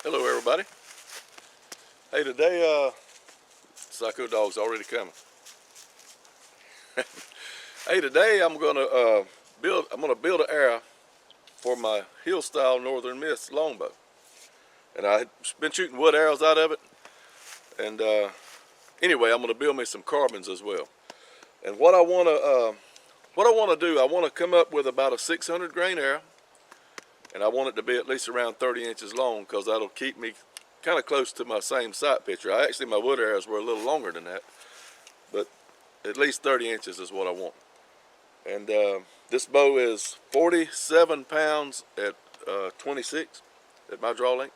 Hello everybody. Hey, today Psycho Dog's already coming. Hey, today I'm gonna build an arrow for my Hill Style Northern Miss longbow, and I've been shooting wood arrows out of it. And anyway, I'm gonna build me some carbons as well. And what I wanna do, I wanna come up with about a 600 grain arrow, and I want it to be at least around 30 inches long, because that'll keep me kind of close to my same sight picture. My wood arrows were a little longer than that, but at least 30 inches is what I want. And this bow is 47 pounds at 26 at my draw length,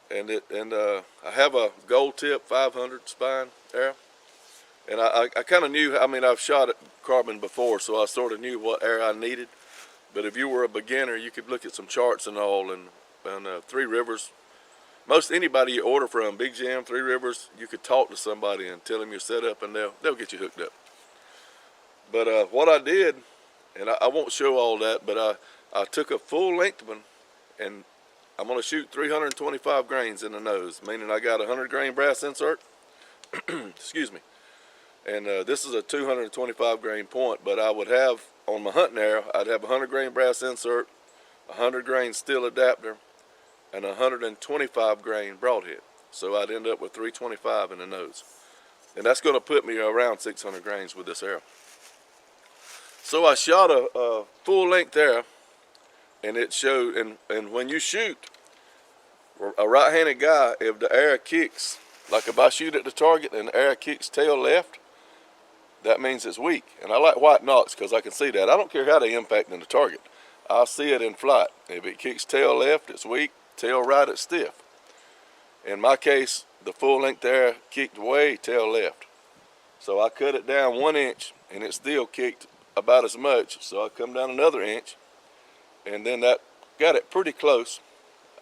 and I have a gold tip 500 spine arrow. And I kind of knew, I've shot at carbon before, so I sort of knew what arrow I needed. But if you were a beginner, you could look at some charts and all, and Three Rivers. Most anybody you order from, Big Jam, Three Rivers, you could talk to somebody and tell them your setup, and they'll get you hooked up. But what I did, and I won't show all that, but I took a full length one, and I'm going to shoot 325 grains in the nose, meaning I got a 100 grain brass insert. Excuse me. And this is a 225 grain point, but I would have, on my hunting arrow, I'd have a 100 grain brass insert, a 100 grain steel adapter, and a 125 grain broadhead. So I'd end up with 325 in the nose. And that's going to put me around 600 grains with this arrow. So I shot a full length arrow, and it showed, and when you shoot, a right-handed guy, if the arrow kicks, like if I shoot at the target and the arrow kicks tail left, that means it's weak. And I like white knocks because I can see that. I don't care how they impact in the target. I'll see it in flight. If it kicks tail left, it's weak. Tail right, it's stiff. In my case, the full length arrow kicked way tail left. So I cut it down 1 inch, and it still kicked about as much. So I come down another inch, and then that got it pretty close.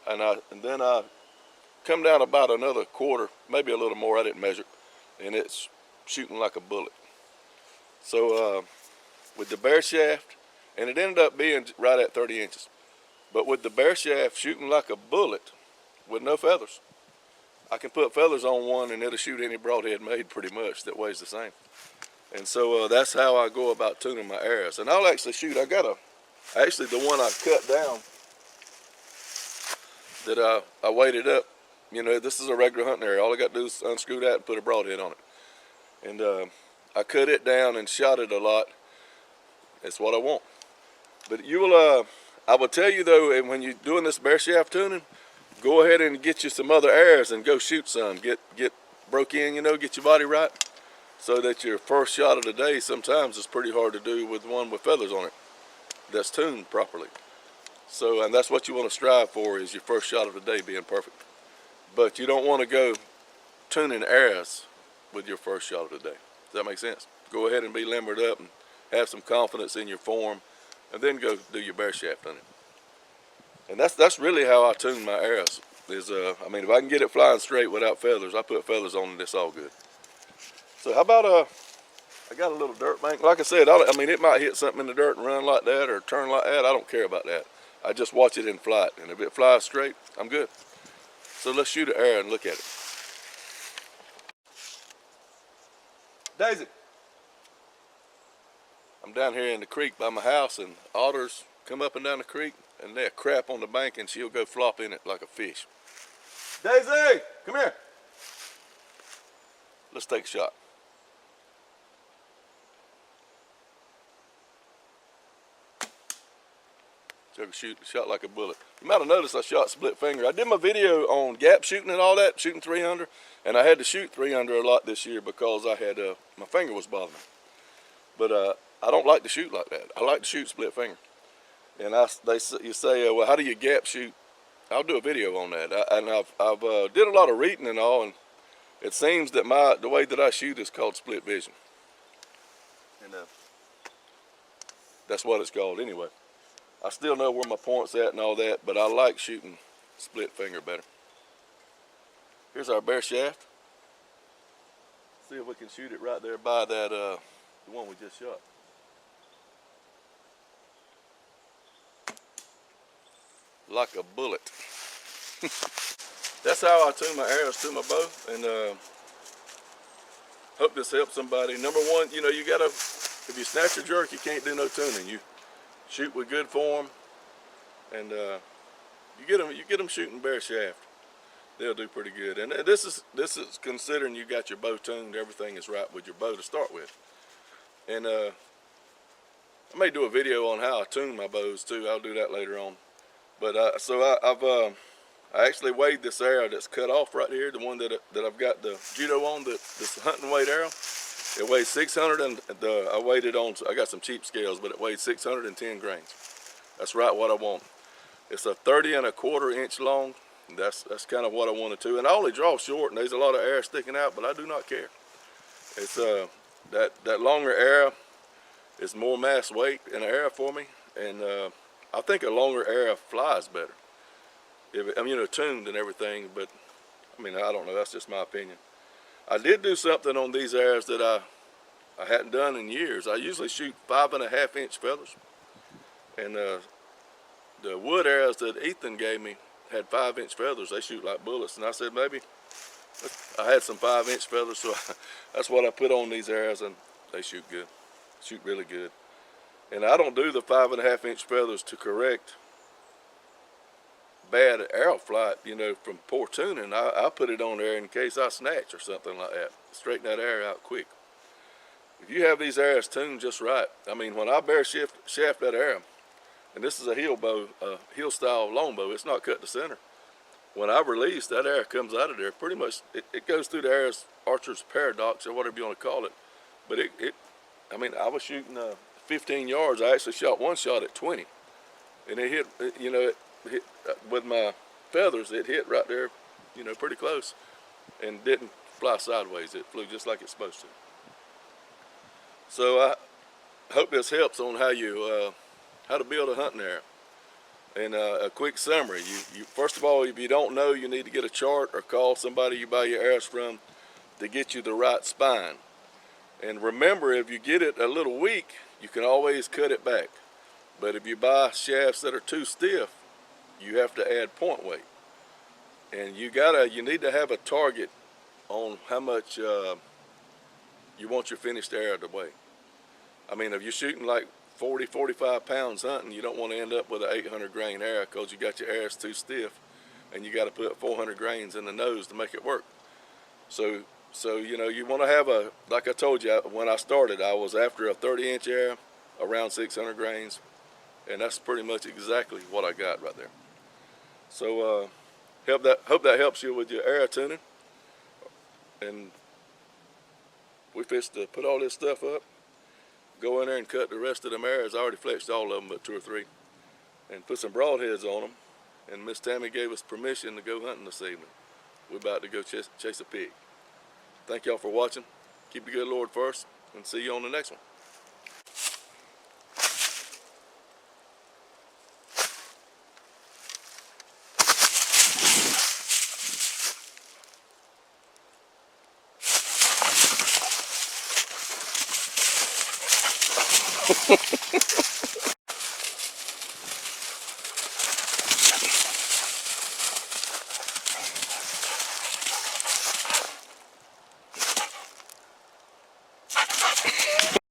And then I come down about another quarter, maybe a little more, I didn't measure, and it's shooting like a bullet. So with the bare shaft, and it ended up being right at 30 inches, but with the bare shaft shooting like a bullet with no feathers, I can put feathers on one and it'll shoot any broadhead made pretty much that weighs the same. And so that's how I go about tuning my arrows. And I'll actually shoot, actually the one I cut down that I weighted up, this is a regular hunting arrow. All I got to do is unscrew that and put a broadhead on it. And I cut it down and shot it a lot. That's what I want. But I will tell you though, when you're doing this bare shaft tuning, go ahead and get you some other arrows and go shoot some. Get broke in, get your body right, so that your first shot of the day sometimes is pretty hard to do with one with feathers on it that's tuned properly. So, and that's what you want to strive for, is your first shot of the day being perfect. But you don't want to go tuning arrows with your first shot of the day. Does that make sense? Go ahead and be limbered up and have some confidence in your form, and then go do your bare shaft hunting. And that's really how I tune my arrows. Is if I can get it flying straight without feathers, I put feathers on it, it's all good. So how about I got a little dirt bank. Like I said, it might hit something in the dirt and run like that or turn like that. I don't care about that. I just watch it in flight, and if it flies straight, I'm good. So let's shoot an arrow and look at it. Daisy. I'm down here in the creek by my house, and otters come up and down the creek, and they'll crap on the bank, and she'll go flop in it like a fish. Daisy, come here. Let's take a shot. Shot like a bullet. You might have noticed I shot split finger. I did my video on gap shooting and all that, shooting 300, and I had to shoot 300 a lot this year because I had my finger was bothering me. But I don't like to shoot like that. I like to shoot split finger. And you say, well, how do you gap shoot? I'll do a video on that. I've did a lot of reading and all, and it seems that the way that I shoot is called split vision. And that's what it's called anyway. I still know where my point's at and all that, but I like shooting split finger better. Here's our bare shaft. See if we can shoot it right there by that the one we just shot. Like a bullet. That's how I tune my arrows to my bow, and hope this helps somebody. Number one, you know, you gotta, if you snatch or jerk, you can't do no tuning. You shoot with good form, and you get them shooting bare shaft. They'll do pretty good. And this is considering you got your bow tuned, everything is right with your bow to start with. And I may do a video on how I tune my bows too. I'll do that later on. But I actually weighed this arrow that's cut off right here, the one that I've got the judo on, this hunting weight arrow. It weighs 600, and I weighed it on. I got some cheap scales, but it weighed 610 grains. That's right what I want. It's a 30 1/4 inch long. That's kind of what I wanted to. And I only draw short, and there's a lot of air sticking out, but I do not care. It's that longer arrow is more mass weight in an arrow for me, and I think a longer arrow flies better. You know, tuned and everything, but I mean, I don't know. That's just my opinion. I did do something on these arrows that I hadn't done in years. I usually shoot 5 1/2 inch feathers, and the wood arrows that Ethan gave me had 5 inch feathers. They shoot like bullets, and I said maybe I had some 5 inch feathers, so that's what I put on these arrows, and they shoot good, shoot really good. And I don't do the 5 1/2 inch feathers to correct bad arrow flight, you know, from poor tuning. I put it on there in case I snatch or something like that. Straighten that arrow out quick. If you have these arrows tuned just right, I mean, when I bare shaft that arrow, and this is a heel bow, heel style longbow, it's not cut to center. When I release, that arrow comes out of there. Pretty much, it goes through the archer's paradox, or whatever you want to call it. But I mean, I was shooting 15 yards. I actually shot one shot at 20, and it hit, you know, it hit with my feathers. It hit right there, you know, pretty close, and didn't fly sideways. It flew just like it's supposed to. So I hope this helps on how to build a hunting arrow. And a quick summary: you first of all, if you don't know, you need to get a chart or call somebody you buy your arrows from to get you the right spine. And remember, if you get it a little weak, you can always cut it back. But if you buy shafts that are too stiff, you have to add point weight. And you need to have a target on how much you want your finished arrow to weigh. I mean, if you're shooting like 40, 45 pounds hunting, you don't want to end up with an 800 grain arrow, because you got your arrows too stiff, and you got to put 400 grains in the nose to make it work. So you know, you want to have like I told you, when I started, I was after a 30 inch arrow, around 600 grains, and that's pretty much exactly what I got right there. So hope that helps you with your arrow tuning. And we fixed to put all this stuff up, go in there and cut the rest of them arrows. I already flexed all of them but 2 or 3, and put some broadheads on them. And Miss Tammy gave us permission to go hunting this evening. We're about to go chase a pig. Thank y'all for watching. Keep the good Lord first, and see you on the next one.